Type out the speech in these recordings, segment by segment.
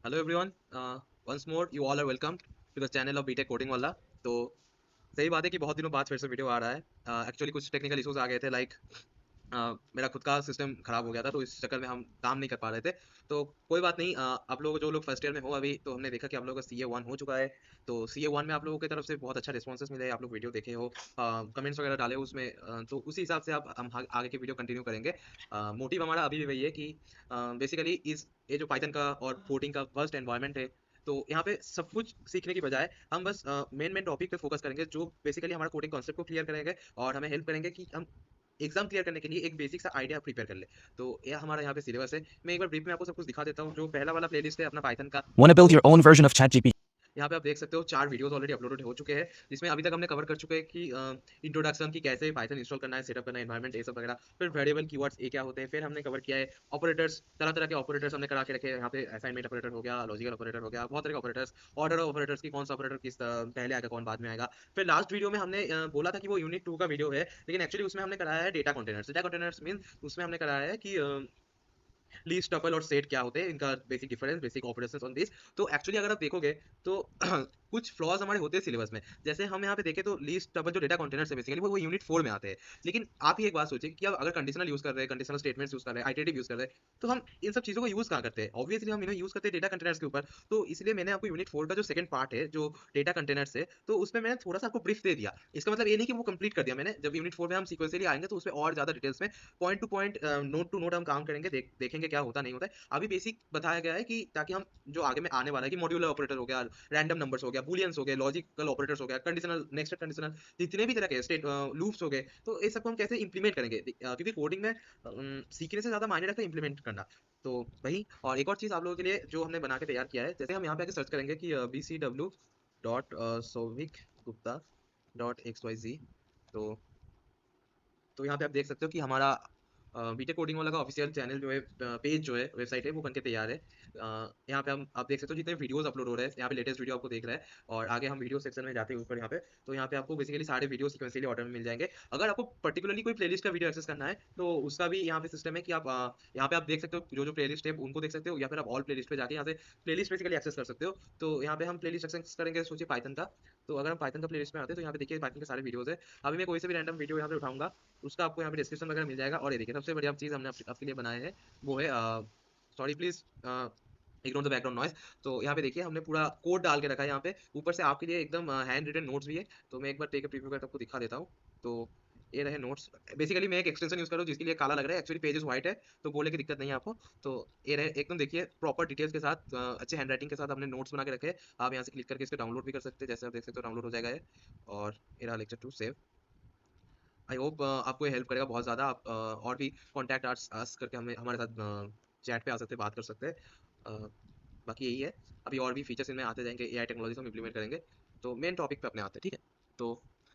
Hello everyone, once more you all are welcome to the channel of BTech coding वाला। तो सही बात है कि बहुत दिनों बाद फिर से वीडियो आ रहा है। एक्चुअली कुछ टेक्निकल इश्यूज आ गए थे, लाइक मेरा खुद का सिस्टम खराब हो गया था, तो इस चक्कर में हम काम नहीं कर पा रहे थे। तो कोई बात नहीं, आप लोग जो लोग फर्स्ट ईयर में हो अभी, तो हमने देखा कि आप लोगों का CA1 हो चुका है। तो CA1 में आप लोगों की तरफ से बहुत अच्छा रिस्पॉन्सेस मिले, आप लोग वीडियो देखे हो, कमेंट्स वगैरह डाले हो उसमें, तो उसी हिसाब से आप हम आगे की वीडियो कंटिन्यू करेंगे। मोटिव हमारा अभी भी वही है कि बेसिकली इस ये जो पाइथन का और कोडिंग का फर्स्ट एनवायरनमेंट है, तो यहाँ पे सब कुछ सीखने की बजाय हम बस मेन मेन टॉपिक पे फोकस करेंगे, जो बेसिकली हमारा कोडिंग कॉन्सेप्ट को क्लियर करेंगे और हमें हेल्प करेंगे कि हम एग्जाम क्लियर करने के लिए एक बेसिक सा आइडिया प्रिपेयर कर ले। तो ये हमारा यहाँ पे सिलेबस है। मैं एक बार ब्रीफ में आपको सब कुछ दिखा देता हूँ। जो पहला वाला प्लेलिस्ट है अपना पाइथन का, Want to build तो your own version of ChatGPT? यहाँ पे आप देख सकते हो 4 वीडियोस ऑलरेडी अपलोडेड हो चुके हैं, जिसमें अभी तक हमने कवर कर चुके हैं कि इंट्रोडक्शन की कैसे पाइथन इंस्टॉल करना है, सेटअप करना है, एनवायरनमेंट ये सब वगैरह। फिर वेरिएबल कीवर्ड्स ये क्या होते हैं, फिर हमने कवर किया है ऑपरेटर्स, तरह तरह के ऑपरेटर्स हमने करा के रखे हैं यहाँ पे। असाइनमेंट ऑपरेटर हो गया, लॉजिकल ऑपरेटर हो गया, बहुत तरह के ऑपरेटर्स, ऑर्डर ऑपरेटर्स की कौन सा ऑपरेटर किस पहले आएगा कौन बाद में आएगा। फिर लास्ट वीडियो में हमने बोला था कि वो यूनिट 2 का वीडियो है, लेकिन एक्चुअली उसमें हमने कराया है data containers. Data containers mean उसमें हमने कराया है कि लीस्ट टपल और सेट क्या होते हैं, इनका basic difference, basic operations on this. तो एक्चुअली अगर आप देखोगे तो कुछ फ्लॉज हमारे होते हैं सिलेबस में। जैसे हम यहाँ पे देखें तो लीस्ट टपल जो डेटा कंटेनर्स है बेसिकली वो यूनिट 4 में आते हैं। लेकिन आप ही एक बात सोचिए कि अब अगर कंडीशनल यूज कर रहे हैं, कंडीशनल स्टेटमेंट्स यूज कर रहे हैं, आइटरेटिव यूज कर रहे हैं, तो हम इन सब चीजों को यूज कहाँ करते हैं? ऑब्वियसली हम इन्हें यूज करते हैं डेटा कंटेनर्स के ऊपर। तो इसलिए मैंने आपको यूनिट 4 का जो सेकंड पार्ट है, जो डेटा कंटेनर्स है, तो उसमें मैंने थोड़ा सा आपको ब्रीफ दे दिया। इसका मतलब ये नहीं कि वो कंप्लीट कर दिया मैंने। जब यूनिट 4 में हम सीक्वेंशियली आएंगे तो उसमें और ज्यादा डिटेल्स में point to point, note to note हम काम करेंगे, देखेंगे क्या होता नहीं होता है। अभी बेसिक बताया गया है कि ताकि हम जो आगे में आने वाला है कि मॉड्यूलर ऑपरेटर हो गया, रैंडम नंबर्स हो गया, बुलियंस हो गए, लॉजिकल ऑपरेटर्स हो गया, कंडीशनल, नेक्स्ट कंडीशनल, जितने भी तरह के स्टेट लूप्स हो गए, तो ये सबको हम कैसे इंप्लीमेंट करेंगे। क्योंकि कोडिंग में सीखने से ज्यादा मायने रखता है इंप्लीमेंट करना। तो वही, और एक और चीज आप लोगों के लिए जो हमने बना के तैयार किया है, जैसे हम यहाँ पे आके सर्च करेंगे कि BCW dot Souvik Gupta dot XYZ। तो यहाँ पे आप देख सकते हो कि हमारा बीटेक कोडिंग वाला का ऑफिशियल चैनल जो है, पेज जो है, वेबसाइट है, वो बनके तैयार है। यहाँ पे हम आप देख सकते हो जितने वीडियोस अपलोड हो रहे हैं, यहाँ पे लेटेस्ट वीडियो आपको देख रहा है। और आगे हम वीडियो सेक्शन में जाते हैं ऊपर यहाँ पे, तो यहाँ पे आपको बेसिकली सारे वीडियो सिक्वेंशियली ऑर्डर में मिल जाएंगे। अगर आपको पर्टिकुलरली कोई प्लेलिस्ट का वीडियो एक्सेस करना है, तो उसका भी यहाँ पे सिस्टम है कि आप यहाँ पे आप देख सकते हो जो जो प्लेलिस्ट है उनको देख सकते हो, या फिर आप ऑल प्लेलिस्ट पे जाके यहाँ से प्लेलिस्ट बेसिकली एक्सेस कर सकते हो। तो यहाँ पे हम प्लेलिस्ट एक्सेस करेंगे, सोचिए पाइथन का। तो अगर हम पाइथन का प्लेलिस्ट में आते हैं तो यहाँ पे देखिए पाइथन के सारे वीडियोस है। अभी मैं कोई से भी रैंडम वीडियो यहाँ पे उठाऊंगा, उसका आपको यहाँ पे डिस्क्रिप्शन वगैरह मिल जाएगा। और ये देखिए सबसे बढ़िया चीज़ हमने आपके लिए बनाए है, वो है, sorry please ignore the background noise. तो यहाँ पे देखिए हमने पूरा कोड डाल के रखा है यहाँ पे, ऊपर से आपके लिए एकदम हैंड रिटन नोट्स भी है। तो मैं एक बार टेक प्रीव्यू करके आपको दिखा देता हूँ। तो ये रहे नोट्स। बेसिकली मैं एक एक्सटेंशन यूज कर रहा हूँ जिसके लिए काला लग रहा है, एक्चुअली पेजेस व्हाइट है, तो बोले की दिक्कत नहीं है आपको। तो ये रहे एकदम, देखिए प्रॉपर डिटेल्स के साथ, अच्छे हैंड राइटिंग के साथ हमने नोट्स बना के रखे हैं। आप यहाँ से क्लिक करके इसको डाउनलोड भी कर सकते हैं, जैसे आप देख सकते हो डाउनलोड हो जाएगा ये। और ये रहा लेक्चर 2 सेव। आई होप आपको ये हेल्प करेगा बहुत ज़्यादा। आप और भी कॉन्टैक्ट आर्ट्स आस्क करके हमें हमारे साथ चैट पे आ सकते हैं, बात कर सकते हैं। बाकी यही है। अभी और भी फीचर्स इनमें आते जाएंगे, AI टेक्नोलॉजी हम इंप्लीमेंट करेंगे। तो मेन टॉपिक पे अपने आते हैं, ठीक है। तो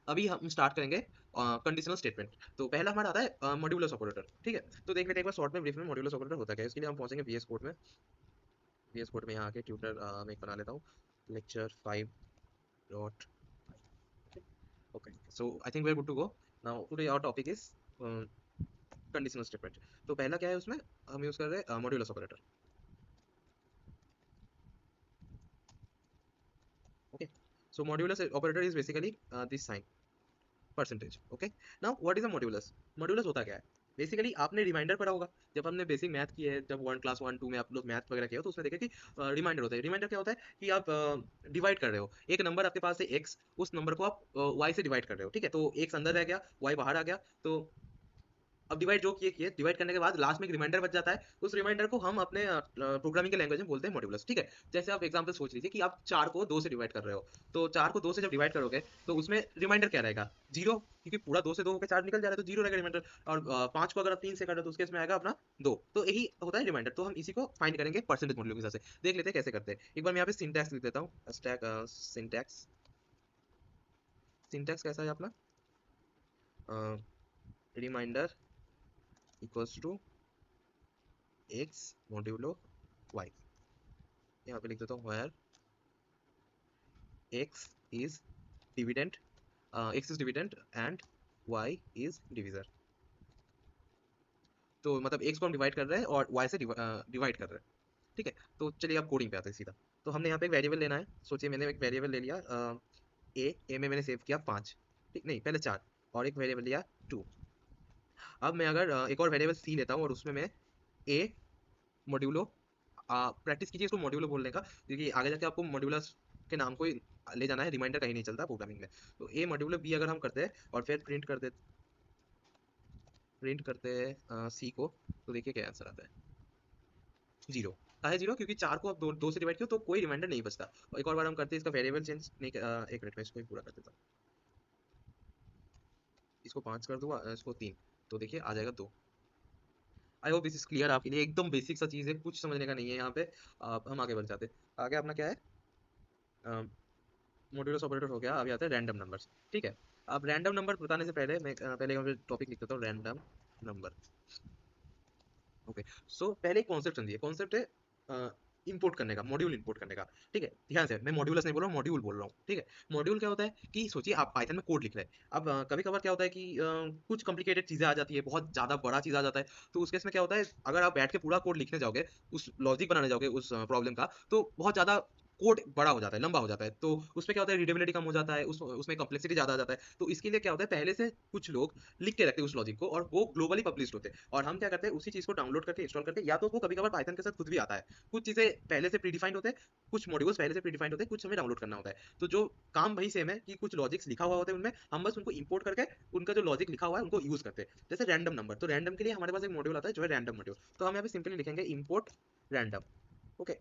अभी हम स्टार्ट करेंगे कंडीशनल स्टेटमेंट। तो पहला हमारा आता है मॉड्यूलस ऑपरेटर, ठीक है। तो देख लेते हैं एक बार शॉर्ट में ब्रीफ में मॉड्यूलस ऑपरेटर होता क्या है। इसके लिए हम पहुंचेंगे VS कोड में। VS कोड में यहाँ आके ट्यूटर मैं एक बना लेता हूँ, lecture 5 dot. Okay, so I think we are good to go. Now today our topic is conditional statement. तो पहला क्या है उसमें, हम यूज कर रहे हैं modulus operator. Okay, so modulus operator is basically this sign, percentage. Okay, now what is a modulus? Modulus होता क्या है? बेसिकली आपने रिमाइंडर पढ़ा होगा, जब हमने बेसिक मैथ की है, जब वन क्लास 1 2 में आप लोग मैथ वगैरह किया हो, तो उसमें देखे कि रिमाइंडर होता है। रिमाइंडर क्या होता है कि आप डिवाइड कर रहे हो, एक नंबर आपके पास है x, उस नंबर को आप y से डिवाइड कर रहे हो, ठीक है। तो x अंदर रह गया, y बाहर आ गया। तो अब डिवाइड जो किए किए, डिवाइड करने के बाद लास्ट में एक रिमाइंडर बच जाता है। उस रिमाइंडर को हम अपने प्रोग्रामिंग के लैंग्वेज में बोलते हैं मॉड्यूलस, ठीक है। जैसे आप एग्जांपल सोच लीजिए कि आप 4 को 2 से डिवाइड कर रहे हो। तो 4 को 2 से जब डिवाइड करोगे, तो उसमें रिमाइंडर क्या रहेगा? 0, क्योंकि पूरा 2 से 2 होकर 4 निकल जा रहा है, तो 0 रहेगा रिमाइंडर। और 5 को अगर आप 3 से कर रहे हो, तो उसके इसमें आएगा अपना 2। तो यही होता है रिमाइंडर। तो हम इसी को फाइंड करेंगे परसेंटेज मॉड्यूल के हिसाब से। देख लेते हैं कैसे करते हैं। एक बार मैं यहाँ पे सिंटैक्स लिख देता हूँ, स्टैक सिंटैक्स। सिंटैक्स कैसा है अपना? Remainder equals to x modulo y। यहाँ पे लिख देता हूँ where x is dividend, x is dividend and y is divisor। तो मतलब x को हम डिवाइड कर रहे हैं और y से डिवाइड कर रहे हैं। ठीक है, तो चलिए अब कोडिंग पे आते हैं सीधा। तो हमने यहाँ पे एक वेरिएबल लेना है। सोचिए मैंने एक वेरिएबल ले लिया ए में मैंने सेव किया 5, ठीक नहीं पहले 4, और एक वेरिएबल लिया 2। अब मैं अगर एक और वेरिएबल सी लेता हूँ और उसमें मैं ए मॉड्यूलो, प्रैक्टिस कीजिए इसको मॉड्यूलो बोलने का, क्योंकि आगे जाके आपको मॉड्यूलस के नाम को ही ले जाना है, रिमाइंडर कहीं नहीं चलता प्रोग्रामिंग में। तो ए मॉड्यूलो बी अगर हम करते हैं और फिर प्रिंट करते हैं सी को, तो देखिए क्या आंसर आता है, जीरो। काहे जीरो? क्योंकि 4 को आप दो से डिवाइड किया तो कोई रिमाइंडर नहीं बचता। और एक और बार हम करते हैं इसका वेरिएबल चेंज नहीं एक मिनट में इसको ही पूरा कर देता हूँ। इसको 5 कर दूंगा, इसको 3, तो देखिए आ जाएगा 2। आई होप दिस इज क्लियर आपके लिए, एकदम बेसिक सा चीज़ है, कुछ समझने का नहीं है यहाँ पे। हम आगे बढ़ जाते हैं। आगे अपना क्या है, मॉड्यूलस ऑपरेटर हो गया, अभी आता है रैंडम नंबर्स। ठीक है, अब रैंडम नंबर बताने से पहले मैं पहले यहाँ पे टॉपिक लिख देता हूँ, रैंडम नंबर। ओके, सो पहले एक कॉन्सेप्ट समझिए। कॉन्सेप्ट है इंपोर्ट करने का, मॉड्यूल इंपोर्ट करने का। ठीक है, ध्यान से, मैं मॉड्यूलस नहीं बोल रहा हूँ, मॉड्यूल बोल रहा हूँ। ठीक है, मॉड्यूल क्या होता है कि सोचिए आप पाइथन में कोड लिख रहे हैं। अब कभी कभार क्या होता है कि कुछ कॉम्प्लिकेटेड चीजें आ जाती है, बहुत ज्यादा बड़ा चीज आ जाता है। तो उस केस में क्या होता है, अगर आप बैठ के पूरा कोड लिखने जाओगे, उस लॉजिक बनाने जाओगे उस प्रॉब्लम का, तो बहुत ज्यादा कोड बड़ा हो जाता है, लंबा हो जाता है। तो उसमें क्या होता है, रीडेबिलिटी कम हो जाता है, उसमें कॉम्प्लेक्सिटी ज्यादा आ जाता है। तो इसके लिए क्या होता है, पहले से कुछ लोग लिख के रखते हैं उस लॉजिक को, और वो ग्लोबली पब्लिश्ड होते हैं। और हम क्या करते हैं, उसी चीज को डाउनलोड करके इंस्टॉल करके, या तो वो कभी कभार पाइथन के साथ खुद भी आता है। कुछ चीजें पहले से प्रीडिफाइंड होते हैं, कुछ मॉड्यूल्स पहले से प्रीडिफाइंड होते हैं, कुछ हमें डाउनलोड करना होता है। तो जो काम वही सेम है कि कुछ लॉजिक्स लिखा हुआ होता है उनमें, हम बस उनको इंपोर्ट करके उनका जो लॉजिक लिखा हुआ है उनको यूज करते हैं। जैसे रैंडम नंबर, तो रैंडम के लिए हमारे पास एक मॉड्यूल आता है जो है रैंडम मॉड्यूल। तो हम यहाँ पे सिंपली लिखेंगे इंपोर्ट रैंडम। ओके,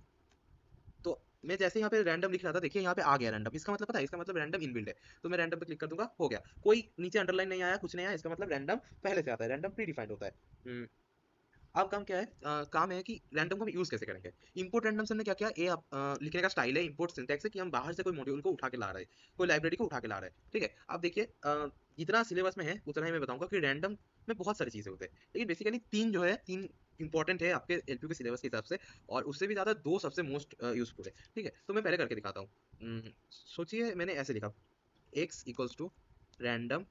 तो मैं जैसे यहाँ पे रैंडम लिख रहा था, देखिए यहाँ पे आ गया रैंडम। इसका मतलब पता है, इसका मतलब रैंडम इनबिल्ट है। तो मैं रैंडम पे क्लिक कर दूंगा, हो गया। कोई नीचे अंडरलाइन नहीं आया, कुछ नहीं आया, इसका मतलब रैंडम पहले से आता है, रैंडम प्री डिफाइंड होता है। अब काम क्या है, काम है कि रैंडम को हम यूज कैसे करेंगे। इंपोर्ट रैंडम से हमने क्या किया, लिखने का स्टाइल है, इंपोर्ट सिंटैक्स है कि हम बाहर से कोई मॉड्यूल को उठा के ला रहे हैं, कोई लाइब्रेरी को उठा के ला रहे हैं। ठीक है, अब देखिए जितना सिलेबस में है उतना ही मैं बताऊंगा कि रैंडम में बहुत सारी चीजें होते हैं, लेकिन बेसिकली तीन जो है, तीन इंपॉर्टेंट है आपके एलपीयू के सिलेबस के हिसाब से, और उससे भी ज्यादा दो सबसे मोस्ट यूजफुल है। ठीक है, तो मैं पहले करके दिखाता हूँ। सोचिए मैंने ऐसे लिखा, x इक्वल्स टू रैंडम।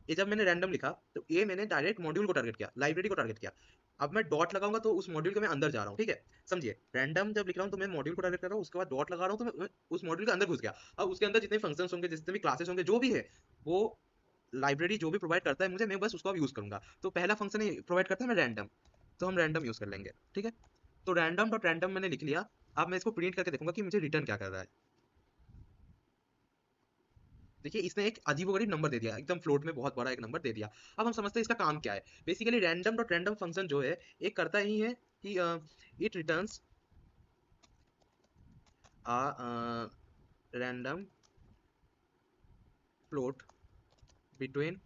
ये जब मैंने रैंडम लिखा, तो ये मैंने डायरेक्ट मॉड्यूल को टारगेट किया, लाइब्रेरी को टारगेट किया। अब मैं डॉट लगाऊंगा तो उस मॉड्यूल के मैं अंदर जा रहा हूँ। ठीक है, समझिए, रैंडम जब लिख रहा हूँ तो मैं मॉड्यूल को टारगेट कर रहा हूँ, उसके बाद डॉट लगा रहा हूँ तो मैं उस मॉड्यूल के अंदर घुस गया। अब उसके अंदर जितने फंक्शंस होंगे, जितने भी क्लासेस होंगे, जो भी है, वो लाइब्रेरी जो भी प्रोवाइड करता है मुझे, मैं बस उसको अब यूज करूंगा। तो पहला फंक्शन प्रोवाइड करता है मैं रैंडम, तो हम रैंडम यूज कर लेंगे। ठीक है, तो रैंडम डॉट रैंडम मैंने लिख लिया। अब मैं इसको प्रिंट करके देखूंगा कि मुझे रिटर्न क्या कर रहा है। देखिए इसने एक अजीबोगरीब नंबर दे दिया, एकदम फ्लोट में बहुत बड़ा एक नंबर दे दिया। अब हम समझते हैं इसका काम क्या है। Basically random dot random function जो है, एक करता ही है कि it returns a random float between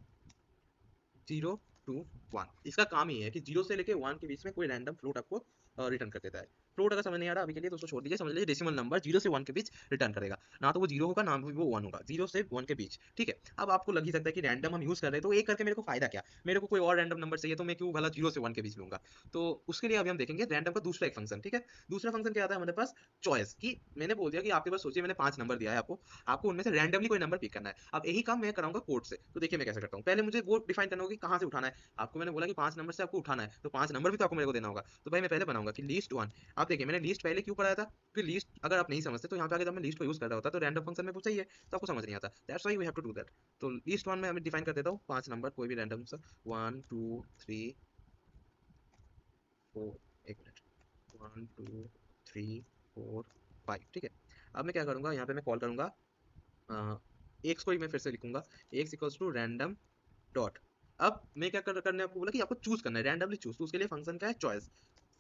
0 to 1। इसका काम ही है कि 0 से लेके 1 के बीच में कोई रैंडम फ्लोट आपको रिटर्न कर देता है। फ्लोट अगर समझ नहीं आ रहा अभी के लिए तो उसको छोड़ दीजिए, समझ लीजिए डेसिमल नंबर 0 से 1 के बीच रिटर्न करेगा। ना तो वो 0 होगा, ना वो 1 होगा, 0 से 1 के बीच। ठीक है, अब आपको लग ही सकता है कि रैंडम हम यूज कर रहे हैं तो एक करके मेरे को फायदा क्या, मेरे को कोई और रैंडम नंबर चाहिए तो मैं क्यों भला 0 से 1 के बीच लूंगा। तो उसके लिए अभी हम देखेंगे रैंडम का दूसरा एक फंक्शन। ठीक है, दूसरा फंक्शन क्या आता है हमारे पास, चॉइस। की मैंने बोल दिया कि आपके पास, सोचिए मैंने 5 नंबर दिया है आपको, आपको उनमें से रैंडमली कोई नंबर पिक करना है। अब यही काम मैं कराऊंगा कोड से। तो देखिए मैं कैसे करता हूँ, पहले मुझे वो डिफाइन करना होगा कि कहाँ से उठाना है। आपको मैंने बोला कि 5 नंबर से आपको उठाना है, तो 5 नंबर भी तो आपको मेरे को देना होगा। तो भाई मैं पहले बनाऊंगा कि लीस्ट 1। आप देखिए मैंने लीस्ट पहले क्यों कराया था, क्योंकि लीस्ट अगर आप नहीं समझते तो यहाँ पे आगे जब मैं लीस्ट को यूज कर रहा होता तो रैंडम फंक्शन में पूछा ही है, तो आपको समझ नहीं आता, that's why we have to do that. तो लीस्ट 1 में मैं डिफाइन कर देता हूँ 5 नंबर, कोई भी रैंडम सा, 1 2 3 4, एक मिनट, 1 2 3 4 5। ठीक है, अब मैं क्या करूंगा, यहाँ पे मैं कॉल करूंगा एक्स को ही मैं फिर से लिखूंगा, X equals to random dot. अब मैं क्या करने आपको बोला कि आपको चूज करना है, रैंडमली चूज। तो उसके लिए फंक्शन का है चॉइस,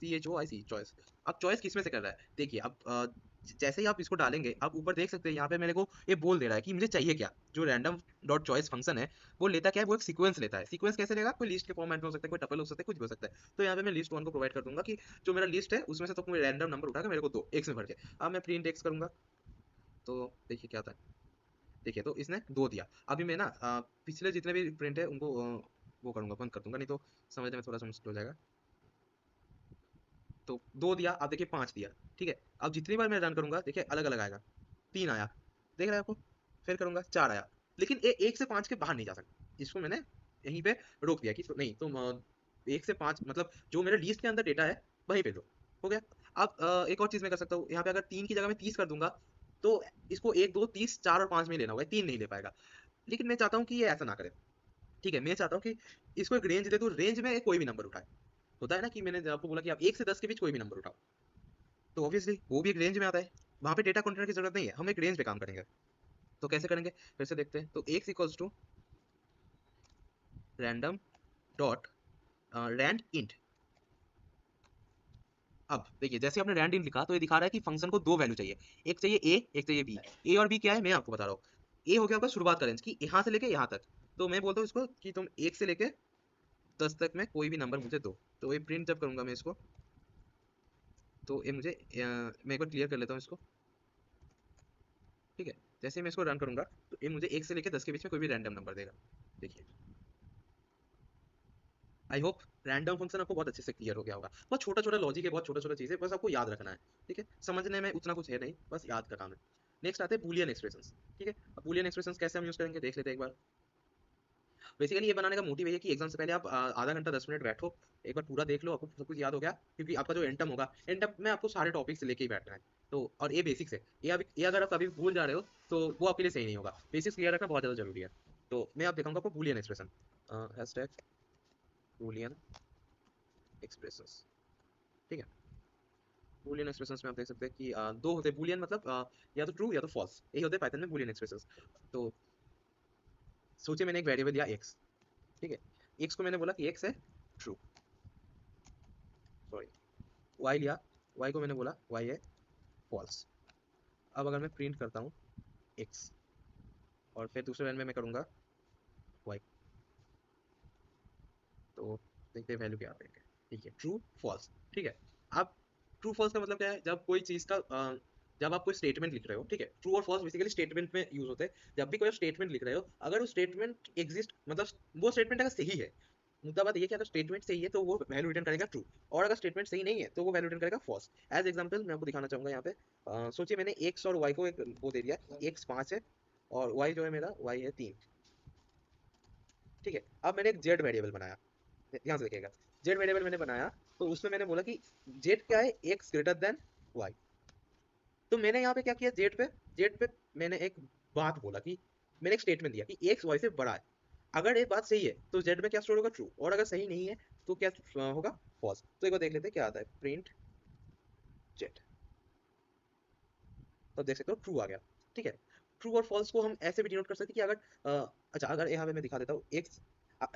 CHOIC, चॉइस। अब चॉइस किस में से कर रहा है, देखिए अब जैसे ही आप इसको डालेंगे, आप ऊपर देख सकते हैं यहाँ पे मेरे को ये बोल दे रहा है कि मुझे चाहिए क्या। जो रैंडम डॉट चॉइस फंक्शन है, वो लेता क्या है, वो एक सीक्वेंस लेता है। सीक्वेंस कैसे लेगा, कोई लिस्ट के फॉर्मेट में हो सकता है, कोई टपल हो सकता है, कुछ भी हो सकता है। तो यहाँ पे मैं लिस्ट 1 को प्रोवाइड कर दूंगा कि जो मेरा लिस्ट है उसमें से तो कोई रैंडम नंबर उठा के मेरे को दो, एक्स में भर के। अब मैं प्रिंट एक्स करूंगा, तो देखिए क्या आता है। देखिए तो इसने 2 दिया। अभी मैं ना पिछले जितने भी प्रिंट है उनको वो करूंगा, बंद कर दूंगा, नहीं तो समझने में थोड़ा सा मुश्किल हो जाएगा। तो 2 दिया, अब देखिए 5 दिया। ठीक है, अब जितनी बार मैं रन करूंगा देखिए अलग अलग आएगा। 3 आया, देख रहे हैं आपको, फिर करूंगा 4 आया। लेकिन ये 1 से 5 के बाहर नहीं जा सकता, इसको मैंने यहीं पे रोक दिया कि नहीं तुम 1 से 5 मतलब जो मेरे लिस्ट के अंदर डेटा है वहीं पे दो। हो गया। अब एक और चीज मैं कर सकता हूँ, यहाँ पे अगर 3 की जगह मैं 30 कर दूंगा तो इसको 1 2 30 4 और 5 में लेना होगा, 3 नहीं ले पाएगा। लेकिन मैं चाहता हूँ कि ये ऐसा ना करे, ठीक है, मैं चाहता हूँ कि इसको एक रेंज दे दूं, रेंज में कोई भी नंबर उठाए। होता है ना कि मैंने आपको बोला कि आप 1 से 10 के बीच कोई भी नंबर उठाओ, तो ऑब्वियसली वो भी एक रेंज में आता है। वहां पे डेटा कंटेनर की जरूरत नहीं है, हम एक रेंज पे काम करेंगे। तो कैसे करेंगे, फिर से देखते हैं। तो x equals to random dot rand int. अब देखिए जैसे आपने रैंड इंट लिखा तो ये दिखा रहा है कि फंक्शन को दो वैल्यू चाहिए, एक चाहिए a, एक चाहिए b। a और b क्या है मैं आपको बता रहा हूँ। a हो गया आपका शुरुआत का रेंज कि यहाँ से लेके यहाँ तक, तो मैं बोलता हूँ इसको कि तुम 1 से लेके 10 तक में कोई भी नंबर मुझे दो। तो ये प्रिंट जब करूंगा मैं इसको, तो ये मुझे मैं एक बार क्लियर कर लेता हूँ इसको, ठीक है। जैसे ही मैं इसको रन करूंगा तो ये मुझे 1 से लेके 10 के बीच में कोई भी रैंडम नंबर देगा। देखिए, आई होप रैंडम फंक्शन आपको बहुत अच्छे से क्लियर हो गया होगा। बहुत छोटा छोटा लॉजिक है, बहुत छोटा छोटा चीज़ है, बस आपको याद रखना है, ठीक है। समझने में उतना कुछ है नहीं, बस याद का काम है। नेक्स्ट आते हैं बूलियन एक्सप्रेशंस, ठीक है। अब बूलियन एक्सप्रेशंस कैसे हम यूज करेंगे देख लेते हैं एक बार। बेसिकली ये बनाने का मोटिव है कि एग्जाम से पहले आप आधा घंटा 10 मिनट बैठो, एक बार पूरा देख लो, आपको सब कुछ याद हो गया, क्योंकि आपका जो एंटम होगा, एंटम में आपको सारे टॉपिक्स लेके ही बैठना है। तो और ये बेसिक्स है, ये अगर आप कभी भूल जा रहे हो तो वो आपके लिए सही नहीं होगा। बेसिक्स क्लियर रखना बहुत ज़्यादा जरूरी है। तो मैं आप दिखाऊंगा आपको Boolean expression, hashtag Boolean expressions, ठीक है। बूलियन एक्सप्रेशंस में आप देख सकते हैं कि दो होते हैं बूलियन, मतलब या तो ट्रू या तो फॉल्स, यही होते हैं पाइथन में बूलियन एक्सप्रेशंस। तो सोचिए मैंने एक वेरिएबल दिया x, ठीक है। x को मैंने बोला कि x है ट्रू, सॉरी y लिया, y को मैंने बोला y है फॉल्स। अब अगर मैं प्रिंट करता हूँ x और फिर दूसरे लाइन में मैं करूँगा y, तो देखते हैं वैल्यू क्या आ रही है, ठीक है, ट्रू फॉल्स, ठीक है। अब ट्रू फॉल्स का मतलब क्या है, जब कोई चीज़ का जब आप कोई स्टेटमेंट लिख रहे हो, ठीक है, ट्रू और फॉल्स बेसिकली स्टेटमेंट में यूज होते हैं। जब भी कोई स्टेटमेंट लिख रहे हो, अगर वो स्टेटमेंट एग्जिस्ट, मतलब वो स्टेटमेंट अगर सही है, मुद्दा बात ये है कि अगर स्टेटमेंट सही है तो वो वैल्यू रिटर्न करेगा ट्रू, और अगर स्टेटमेंट सही नहीं है तो वो वैल्यू रिटर्न करेगा फॉल्स। एज एग्जांपल मैं आपको दिखाना चाहूंगा यहाँ पे, सोचिए मैंने x और y को एक वो दे दिया, x 5 है और y जो है मेरा y है 3, ठीक है। अब मैंने एक z वेरिएबल बनाया, ध्यान से देखिएगा, z वेरिएबल मैंने बनाया, तो उसमें मैंने बोला कि z क्या है, x ग्रेटर देन y। तो मैंने यहाँ पे क्या किया, जेड पे मैंने एक बात बोला कि मैंने एक स्टेटमेंट दिया कि एक्स वाई से बड़ा है। अगर ये बात सही है तो जेड में क्या स्टोर होगा, ट्रू, और अगर सही नहीं है तो क्या होगा, फॉल्स। तो एक बार देख लेते हैं क्या आता है, प्रिंट जेड, तो देख सकते हो ट्रू आ गया, ठीक है। ट्रू और फॉल्स को हम ऐसे भी डिनोट कर सकते हैं कि अगर अच्छा, अगर यहाँ पे मैं दिखा देता हूँ एक्स,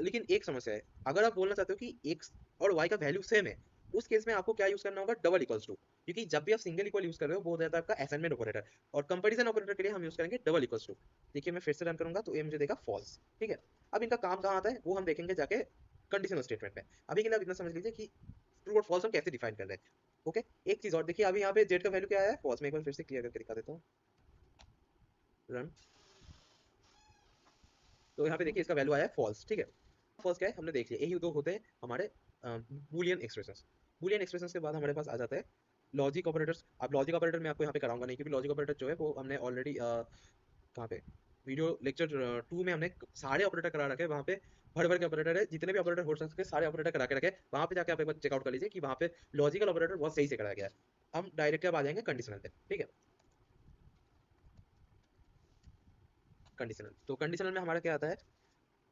लेकिन एक समस्या है, अगर आप बोलना चाहते हो कि एक्स और वाई का वैल्यू सेम है, उस केस में आपको क्या यूज करना होगा, डबल इक्वल्स टू। क्योंकि जब भी आप सिंगल इक्वल यूज कर रहे हो वो हो जाता है आपका असाइनमेंट ऑपरेटर, और कंपैरिजन ऑपरेटर के लिए हम यूज करेंगे डबल इक्वल्स टू। देखिए मैं फिर से रन करूंगा तो ये मुझे देगा फॉल्स, ठीक है। अब इनका काम कहाँ आता है वो हम देखेंगे जाके कंडीशनल स्टेटमेंट में। अभी के लिए आप इतना समझ लीजिए कि ट्रू और फॉल्स हम कैसे डिफाइन कर रहे हैं, ओके। एक चीज और देखिए, अभी यहाँ पे जेड का वैल्यू क्या आया है, फॉल्स। में एक बार फिर से क्लियर करके दिखा देता हूँ, रन। तो यहाँ पे देखिए इसका वैल्यू आया है फॉल्स, ठीक है। फॉल्स क्या है हमने देख लिया, यही दो होते हैं हमारे बूलियन एक्सप्रेशंस। बूलियन एक्सप्रेशंस के बाद हमारे पास आ जाता है लॉजिक ऑपरेटर्स। अब लॉजिक ऑपरेटर मैं आपको यहाँ पे कराऊंगा नहीं, क्योंकि लॉजिक ऑपरेटर जो है वो हमने ऑलरेडी कहाँ पे, वीडियो लेक्चर 2 में हमने सारे ऑपरेटर करा रखे हैं। वहाँ पे भर भर के ऑपरेटर है, जितने भी ऑपरेटर हो सके सारे ऑपरेटर करा के रखे। वहाँ पे जाके आप एक बार चेकआउट कर लीजिए कि वहाँ पे लॉजिकल ऑपरेटर बहुत सही से कराया गया है। हम डायरेक्ट अब आ जाएंगे कंडीशनल पे, ठीक है। कंडीशनल, तो कंडीशनल में हमारा क्या आता है,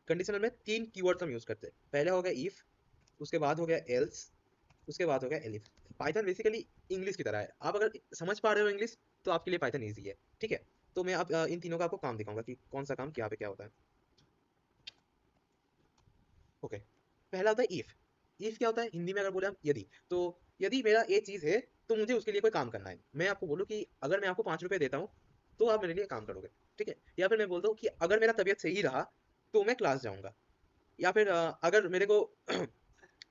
कंडीशनल में 3 कीवर्ड्स हम यूज करते हैं। पहला हो गया इफ, उसके बाद हो गया एल्स, उसके बाद हो गया एलिफ। पाइथन बेसिकली इंग्लिश की तरह है, आप अगर समझ पा रहे हो इंग्लिश तो आपके लिए पाइथन ईजी है, ठीक है। तो मैं अब इन तीनों का आपको काम दिखाऊंगा कि कौन सा काम क्या पे क्या होता है, ओके। पहला होता है इफ। इफ क्या होता है हिंदी में अगर बोले हम यदि, तो यदि मेरा ये चीज है तो मुझे उसके लिए कोई काम करना है। मैं आपको बोलूँ कि अगर मैं आपको 5 रुपए देता हूँ तो आप मेरे लिए काम करोगे, ठीक है। या फिर मैं बोलता हूँ कि अगर मेरा तबीयत सही रहा तो मैं क्लास जाऊंगा। या फिर अगर मेरे को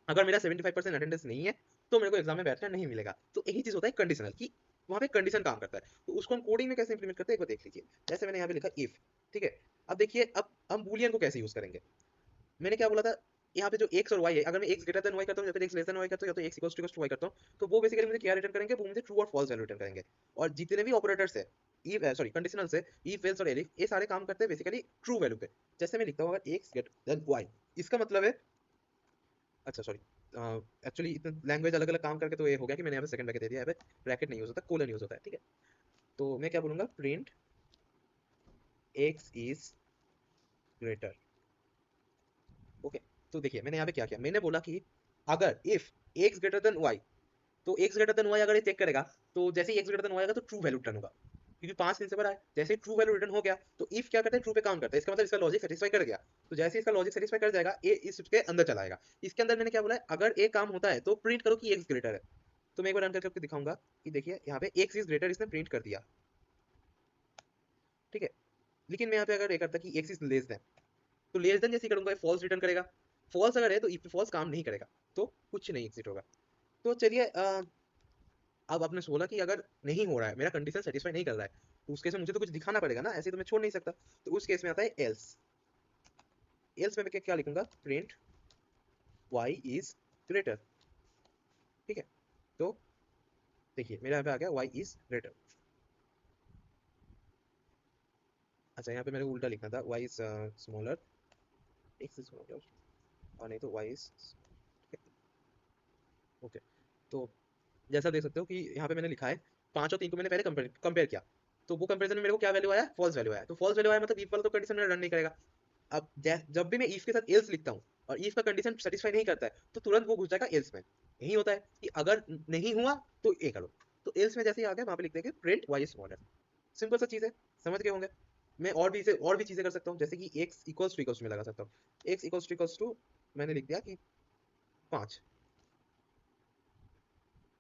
अगर मेरा 75% अटेंडेंस नहीं है तो मेरे को एग्जाम में बैठना नहीं मिलेगा। तो यही चीज होता है कंडीशनल, कि वहाँ पे कंडीशन काम करता है। तो उसको हम कोडिंग में कैसे इंप्लीमेंट करते हैं एक बार देख लीजिए। जैसे मैंने यहाँ पे लिखा इफ, ठीक है। अब देखिए अब हम बूलियन को कैसे यूज करेंगे। मैंने क्या बोला था, यहाँ पे जो x और y है, अगर मैं x ग्रेटर देन y करता हूँ या फिर x लेस देन y करता हूँ या तो x इक्वल्स टू y करता हूँ, तो वो बेसिकली मुझे क्या रिटर्न करेंगे, वो मुझे ट्रू और फॉल्स वैल्यू रिटर्न करेंगे। और जितने भी ऑपरेटर्स है, इफ सॉरी कंडीशनल से, इफ एल्स और एलिफ, ये सारे काम करते हैं बेसिकली ट्रू वैल्यू पे। जैसे मैं लिखता हूँ अगर x ग्रेटर देन y, इसका मतलब है, अच्छा सॉरी, एक्चुअली इतने लैंग्वेज अलग अलग काम करके तो ये हो गया कि मैंने यहाँ पे सेकंड ब्रैकेट दे दिया, यहाँ पे ब्रैकेट नहीं यूज होता, कोलन यूज होता है, ठीक है। तो मैं क्या बोलूंगा, print x is greater. Okay, तो देखिए मैंने यहाँ पे क्या किया, मैंने बोला कि अगर if X greater than Y, तो एक्स ग्रेटर देन वाई अगर ये चेक करेगा, तो जैसे ही एक्स ग्रेटर देन वाई आएगा तो ट्रू वैल्यू रिटर्न होगा, क्योंकि 5 3 से बड़ा है। जैसे ही ट्रू वैल्यू रिटर्न हो गया तो इफ क्या करता है, ट्रू पे काम करता है, इसका मतलब इसका लॉजिक सेटिस्फाई कर गया। तो जैसे ही इसका लॉजिक सेटिस्फाई कर जाएगा, ये इसके अंदर चला आएगा। इसके अंदर मैंने क्या बोला है, अगर एक काम होता है तो प्रिंट करो कि एक्स ग्रेटर है। तो मैं एक बार रन करके आपको दिखाऊंगा कि देखिए यहाँ पे एक्स इज ग्रेटर इसने प्रिंट कर दिया, ठीक है। लेकिन मैं यहाँ पे अगर ये करता कि एक्स इज लेस देन, तो लेस देन जैसे करूंगा फॉल्स रिटर्न करेगा। फॉल्स अगर है तो इफ फॉल्स काम नहीं करेगा, तो कुछ नहीं एग्जिट होगा। तो चलिए अब आपने बोला कि अगर नहीं हो रहा है, मेरा कंडीशन सेटिस्फाई नहीं कर रहा है, तो उस केस में मुझे तो कुछ दिखाना पड़ेगा ना, ऐसे तो मैं छोड़ नहीं सकता। तो उस केस में आता है एल्स। एल्स में मैं क्या लिखूंगा, प्रिंट y इज ग्रेटर, ठीक है। तो देखिए मेरे यहाँ पे आ गया y इज ग्रेटर। अच्छा यहाँ पे मेरे को उल्टा लिखना था, y is smaller, x is smaller, और नहीं तो y इज, ओके। तो जैसा देख सकते हो कि यहाँ पे मैंने लिखा है 5 और 3 को मैंने पहले कंपेयर किया, तो वो कंपेरिजन में मेरे को क्या वैल्यू आया, फॉल्स वैल्यू आया। तो फॉल्स वैल्यू आया मतलब इफ वाला तो कंडीशन मेरा रन नहीं करेगा। अब जब भी मैं इफ के साथ एल्स लिखता हूँ और इफ का कंडीशन सेटिस्फाई नहीं करता है, तो तुरंत वो घुस जाएगा एल्स में। यही होता है कि अगर नहीं हुआ तो ये करो। तो एल्स में जैसे ही आ गया वहां पे लिख देंगे प्रिंट y स्मॉलर। सिंपल सा चीज है, समझ गए होंगे। मैं और भी चीजें कर सकता हूँ, जैसे कि x इक्वल्स टू में लगा सकता हूँ। x इक्वल्स टू मैंने लिख दिया कि 5,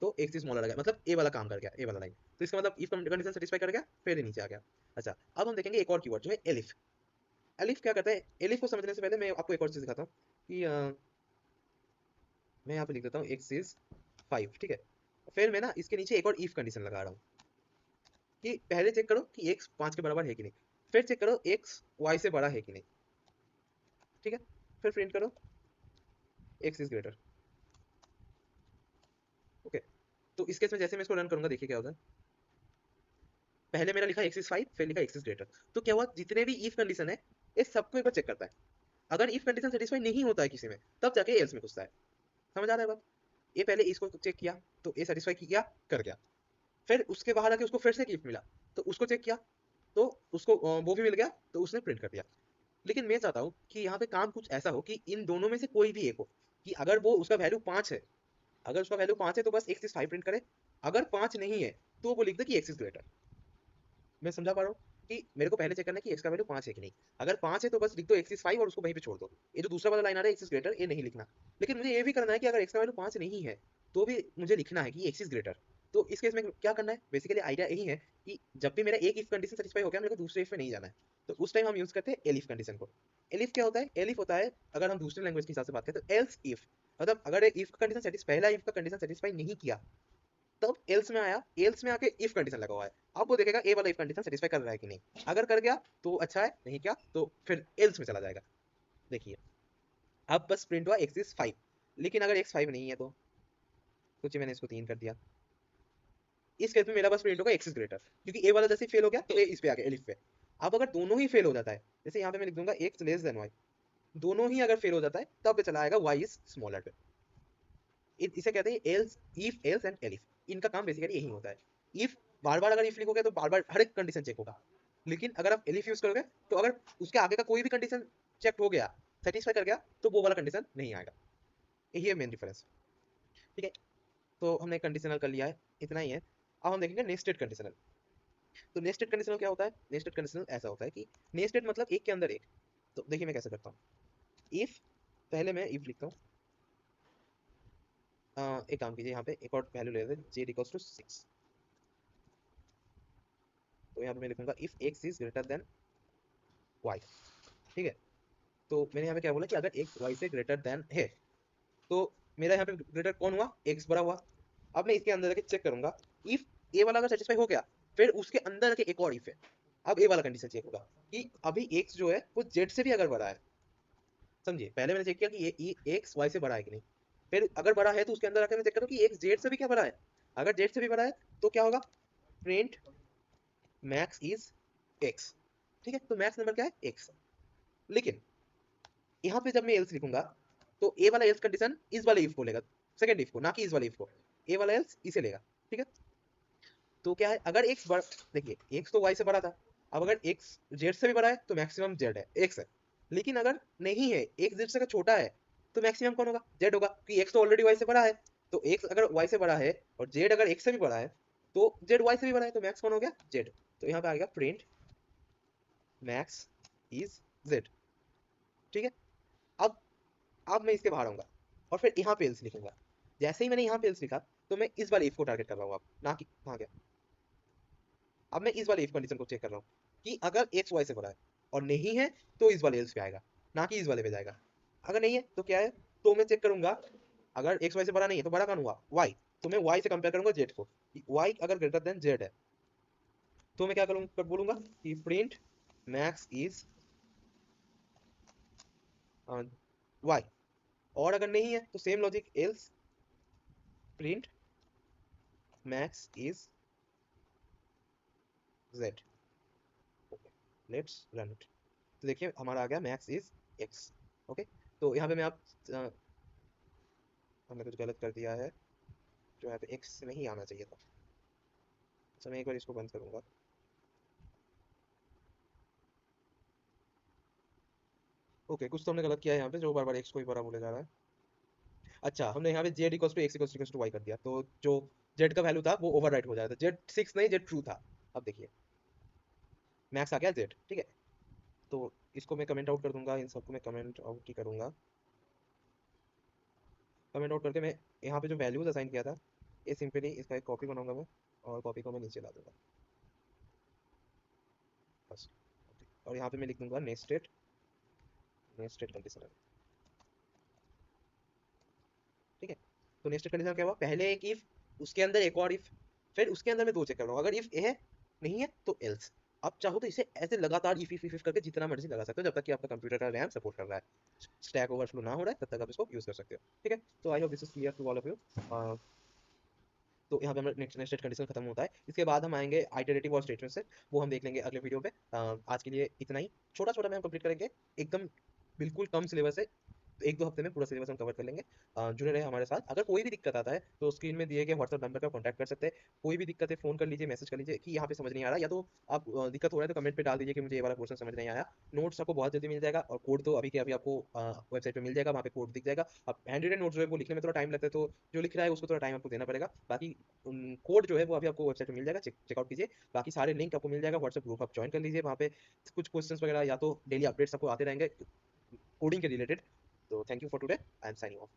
तो x स्मॉलर आ गया, मतलब ए वाला काम कर गया, ए वाला लाइन। तो इसका मतलब इफ कंडीशन सेटिस्फाई कर गया, फिर ये नीचे आ गया। अच्छा, अब हम देखेंगे एक और कीवर्ड जो है एलिफ। एलिफ क्या करता है, एलिफ को समझने से पहले मैं आपको एक और चीज दिखाता हूँ कि मैं यहाँ पे लिख देता हूँ x इज 5, ठीक है। फिर मैं ना इसके नीचे एक और इफ कंडीशन लगा रहा हूँ कि पहले चेक करो कि x 5 के बराबर है कि नहीं, फिर चेक करो x y से बड़ा है कि नहीं, ठीक है। फिर प्रिंट करो x इज ग्रेटर, ओके। तो इस केस में जैसे मैं इसको रन करूंगा, देखिए क्या होता है। पहले मेरा लिखा x इज 5, फिर लिखा x इज ग्रेटर। तो क्या हुआ, जितने भी इफ कंडीशन है ये सबको एक बार चेक करता है। अगर इफ कंडीशन सेटिस्फाई नहीं होता है किसी में, तब जाके एल्स में घुसता है। समझ आ रहा है बात। ये पहले इसको चेक किया तो ये सेटिस्फाई किया, कर गया। फिर उसके बाहर आके उसको फिर से गिफ्ट मिला, तो उसको चेक किया, तो उसको वो भी मिल गया, तो उसने प्रिंट कर दिया। लेकिन मैं चाहता हूँ कि यहाँ पे काम कुछ ऐसा हो कि इन दोनों में से कोई भी एक हो, कि अगर वो उसका वैल्यू 5 है, अगर उसका वैल्यू 5 है तो बस एक्स इज 5 प्रिंट करे। अगर 5 नहीं है तो वो लिख दे कि एक्स इज ग्रेटर। मैं समझा पा रहा हूँ कि मेरे को पहले चेक करना है कि एक्स का वैल्यू 5 है कि नहीं। अगर 5 है तो बस लिख दो एक्स इज 5 और उसको वहीं पे छोड़ दो। ये जो दूसरा वाला लाइन आ रहा है एक्स इज ग्रेटर, ये नहीं लिखना। लेकिन मुझे ये भी करना है कि अगर एक्स का वैल्यू 5 नहीं है तो भी मुझे लिखना है कि एक्स इज ग्रेटर। तो इस केस में क्या करना है, बेसिकली आइडिया यही है कि जब भी मेरा एक इफ कंडीशन सेटिस्फाई हो गया, मेरे को दूसरे इफ में नहीं जाना है। तो उस टाइम हम यूज करते हैं एलिफ कंडीशन को। एलिफ क्या होता है, एलिफ होता है, अगर हम दूसरे लैंग्वेज के हिसाब से बात करें तो एल्स इफ, मतलब अगर इफ कंडीशन सेटिस्फाई, पहला इफ का कंडीशन सेटिस्फाई नहीं किया, तब एल्स में आया, एल्स में आके इफ कंडीशन लगा हुआ है। अब वो देखेगा ए वाला इफ कंडीशन सेटिस्फाई कर रहा है कि नहीं। अगर कर गया तो अच्छा है, नहीं क्या तो फिर एल्स में चला जाएगा। देखिए अब बस प्रिंट हुआ एक्स इज 5, लेकिन अगर एक्स 5 नहीं है तो सोचिए मैंने इसको 3 कर दिया। इस केस में मेरा बस प्रिंट होगा एक्स इज ग्रेटर, क्योंकि ए वाला जैसे फेल हो गया तो ए इस पे आ गया एलिफ पे। अब अगर दोनों ही फेल हो जाता है, जैसे यहाँ पे मैं लिख दूंगा एक्स लेस देन वाई, दोनों ही अगर फेल हो जाता है तब पे चला आएगा वाई इज स्मॉलर पे। इसे कहते हैं else, if else and elif. इनका काम बेसिकली यही होता है। इफ बार बार अगर इफ लिखोगे तो बार बार हर एक कंडीशन चेक होगा, लेकिन अगर आप एलिफ यूज करोगे तो अगर उसके आगे का कोई भी कंडीशन चेक हो गया, सेटिस्फाई कर गया, तो वो वाला कंडीशन नहीं आएगा। यही है मेन डिफरेंस, ठीक है। तो हमने कंडीशनल कर लिया है, इतना ही है। अब हम देखेंगे नेस्टेड कंडीशनल। तो नेस्टेड कंडीशनल क्या होता है, नेस्टेड कंडीशनल ऐसा होता है कि नेस्टेड मतलब एक के अंदर एक। तो देखिए मैं कैसे करता हूँ, इफ, पहले मैं इफ लिखता हूँ, एक काम कीजिए, यहाँ पे एक और वैल्यू ले लेते हैं, z इक्वल्स टू 6। तो यहाँ पे मैं लिखूंगा if x is greater than y, ठीक है। तो मैंने यहाँ पे क्या बोला कि अगर x y से ग्रेटर देन है, तो मेरा यहाँ पे ग्रेटर कौन हुआ, x बड़ा हुआ। अब मैं इसके अंदर जाके चेक करूंगा, इफ a वाला अगर सेटिस्फाई हो गया, फिर उसके अंदर जाके एक और इफ है। अब a वाला कंडीशन चेक होगा कि अभी x जो है वो z से भी अगर बड़ा है। समझिए, पहले मैंने चेक किया कि ये x y से बड़ा है कि नहीं, फिर अगर बड़ा है तो उसके अंदर आकर मैं चेक करूँ कि x z से भी क्या बड़ा है। अगर z से भी बड़ा है तो क्या होगा, प्रिंट मैक्स इज x, ठीक है। तो मैक्स नंबर क्या है, x। लेकिन यहाँ पे जब मैं एल्स लिखूंगा, तो ए वाला एल्स कंडीशन इस वाले इफ को लेगा, सेकंड इफ को, ना कि इस वाले इफ को। ए वाला एल्स इसे लेगा, ठीक है। तो क्या है, अगर एक्स बड़ा, देखिए एक्स तो वाई से बड़ा था, अब अगर एक्स जेड से भी बड़ा है तो मैक्सिमम जेड है, एक्स है। लेकिन अगर नहीं है, एक्स जेड से छोटा है, तो मैक्सिमम कौन होगा, जेड होगा, क्योंकि एक्स तो ऑलरेडी वाई से बड़ा है। तो एक्स अगर वाई से बड़ा है और जेड अगर एक्स से भी बड़ा है, तो जेड वाई से भी बड़ा है, तो मैक्स कौन हो गया, जेड। तो यहाँ पे आ गया प्रिंट मैक्स इज जेड, ठीक है। अब अब मैं इसके बाहर आऊंगा और फिर यहाँ पे एल्स लिखूंगा। जैसे ही मैंने यहाँ पे एल्स लिखा, तो मैं इस वाले इफ को टारगेट कर रहा हूँ अब, ना कि कहाँ गया। अब मैं इस वाले इफ कंडीशन को चेक कर रहा हूँ कि अगर एक्स वाई से बड़ा है और नहीं है, तो इस वाले एल्स पे आएगा, ना कि इस वाले पे जाएगा। अगर नहीं है तो क्या है, तो मैं चेक करूंगा, अगर एक्स वाई से बड़ा नहीं है तो बड़ा कौन हुआ, वाई। तो मैं वाई से कंपेयर करूंगा जेड को, वाई अगर ग्रेटर देन जेड है, तो मैं क्या करूंगा, बोलूंगा कि प्रिंट मैक्स इज वाई। और अगर नहीं है तो same logic, else print max is Z. Okay, let's run it. तो देखिए हमारा आ गया मैक्स इज एक्स। ओके, तो यहाँ पे मैं आप हमने कुछ गलत कर दिया है, जो यहाँ पे एक्स नहीं आना चाहिए था। अच्छा, मैं एक बार इसको बंद करूंगा। ओके, कुछ तो हमने गलत किया है यहाँ पे, जो बार बार एक्स को ही बड़ा बोले जा रहा है। अच्छा, हमने यहाँ पे Z equals to X equals to Y कर दिया, तो जो जेड का वैल्यू था वो ओवरराइट हो जाता है, जेड 6 नहीं, जेड ट्रू था। अब देखिए मैक्स आ गया जेड, ठीक है। तो इसको मैं कमेंट आउट कर दूंगा, इन सबको मैं कमेंट आउट ही करूंगा। कमेंट आउट करके मैं यहाँ पे जो वैल्यूज असाइन किया था, ये सिंपली इसका एक कॉपी बनाऊंगा मैं, और कॉपी को मैं नीचे ला दूंगा बस। और यहाँ पे मैं लिख दूंगा नेस्टेड, नेस्टेड कंडीशन, ठीक है। तो नेस्टेड कंडीशन क्या हुआ, पहले एक इफ, उसके अंदर एक और इफ, फिर उसके अंदर मैं दो चेक कर रहा हूँ, अगर इफ ए है, नहीं है तो एल्स। आप चाहो तो इसे ऐसे लगातार इफ करके जितना मर्जी लगा सकते हो, जब तक कि आपका कंप्यूटर का रैम सपोर्ट कर रहा है, स्टैक ओवरफ्लो ना हो रहा है, तब तक आप इसको यूज कर सकते हो, ठीक है। तो I hope this is clear to all of you. तो यहाँ पे हमारा नेस्टेड कंडीशन खत्म होता है। इसके बाद हम आएंगे आइटरेटिव और स्टेटमेंट से, वो हम देख लेंगे अगले वीडियो पे। आज के लिए इतना ही, छोटा छोटा में हम कंप्लीट करेंगे, एकदम बिल्कुल कम सिलेबस है, तो एक दो हफ्ते में पूरा सिलेबस हम कवर कर लेंगे। जुड़े रहे हमारे साथ। अगर कोई भी दिक्कत आता है तो स्क्रीन में दिए गए व्हाट्सएप नंबर पर कॉन्टैक्ट कर सकते हैं। कोई भी दिक्कत है फोन कर लीजिए, मैसेज कर लीजिए कि यहाँ पे समझ नहीं आ रहा, या तो आप दिक्कत हो रहा है तो कमेंट पे डाल दीजिए कि मुझे ये वाला पोर्शन समझ नहीं आया। नोट्स आपको बहुत जल्दी मिल जाएगा, और कोड तो अभी के अभी आपको वेबसाइट पे मिल जाएगा, वहाँ पे कोड दिख जाएगा। अब हैंड रिटन नोट्स जो है वो लिखने में थोड़ा टाइम लगता है, तो जो लिख रहा है उसको थोड़ा टाइम आपको देना पड़ेगा। बाकी कोड जो है वो अभी आपको वेबसाइट पे मिल जाएगा, चेकआउट कीजिए। बाकी सारे लिंक आपको मिल जाएगा, व्हाट्सएप ग्रुप आप ज्वाइन कर लीजिए, वहाँ पे कुछ क्वेश्चंस वगैरह या तो डेली अपडेट्स आपको आते रहेंगे कोडिंग के रिलेटेड। तो thank you for today, I am signing off.